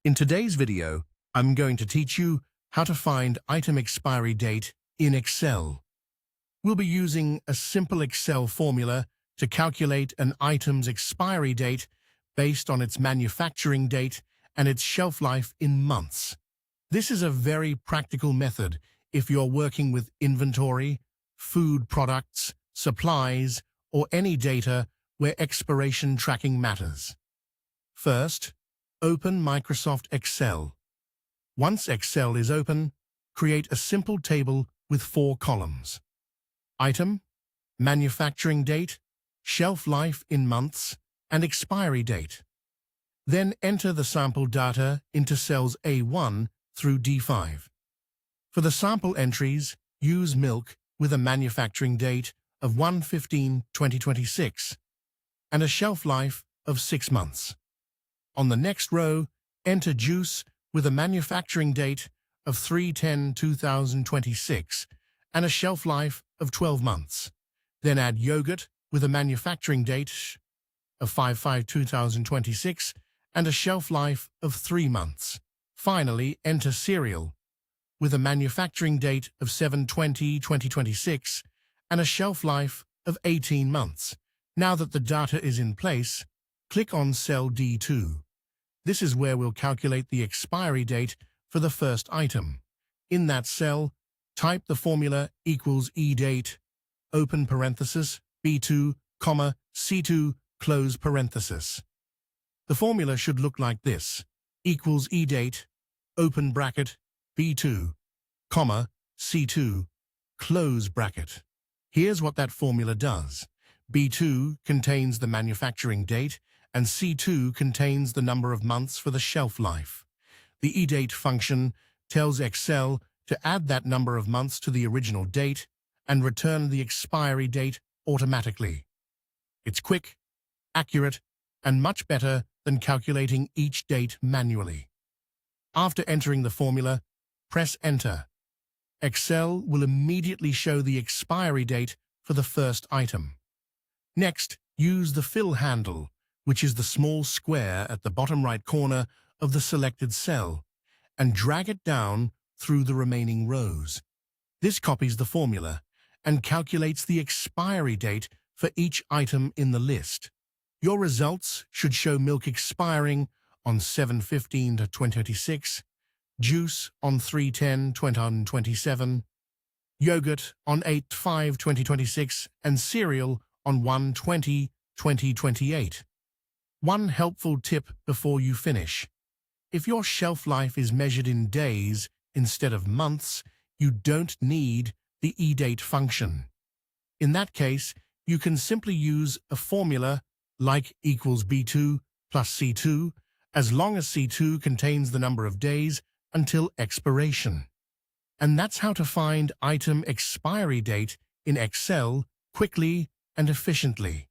In today's video, I'm going to teach you how to find item expiry date in Excel. We'll be using a simple Excel formula to calculate an item's expiry date based on its manufacturing date and its shelf life in months. This is a very practical method if you're working with inventory, food products, supplies, or any data where expiration tracking matters. First, open Microsoft Excel. Once Excel is open, create a simple table with 4 columns. Item, manufacturing date, shelf life in months, and expiry date. Then enter the sample data into cells A1 through D5. For the sample entries, use milk with a manufacturing date of 1/15/2026 and a shelf life of 6 months. On the next row, enter juice with a manufacturing date of 3/10/2026 and a shelf life of 12 months. Then add yogurt with a manufacturing date of 5/5/2026 and a shelf life of 3 months. Finally, enter cereal with a manufacturing date of 7/20/2026 and a shelf life of 18 months. Now that the data is in place, click on cell D2. This is where we'll calculate the expiry date for the first item. In that cell, type the formula equals eDate, open parenthesis, B2, comma, C2, close parenthesis. The formula should look like this: equals eDate, open bracket, B2, comma, C2, close bracket. Here's what that formula does. B2 contains the manufacturing date, and C2 contains the number of months for the shelf life. The eDate function tells Excel to add that number of months to the original date and return the expiry date automatically. It's quick, accurate, and much better than calculating each date manually. After entering the formula, press Enter. Excel will immediately show the expiry date for the first item. Next, use the fill handle, which is the small square at the bottom right corner of the selected cell, and drag it down through the remaining rows. This copies the formula and calculates the expiry date for each item in the list. Your results should show milk expiring on 7/15/2026, juice on 3/10/2027, yogurt on 8/5/2026, and cereal on 1/20/2028. One helpful tip before you finish: if your shelf life is measured in days instead of months, you don't need the eDate function. In that case, you can simply use a formula like equals B2 plus C2, as long as C2 contains the number of days until expiration. And that's how to find item expiry date in Excel quickly and efficiently.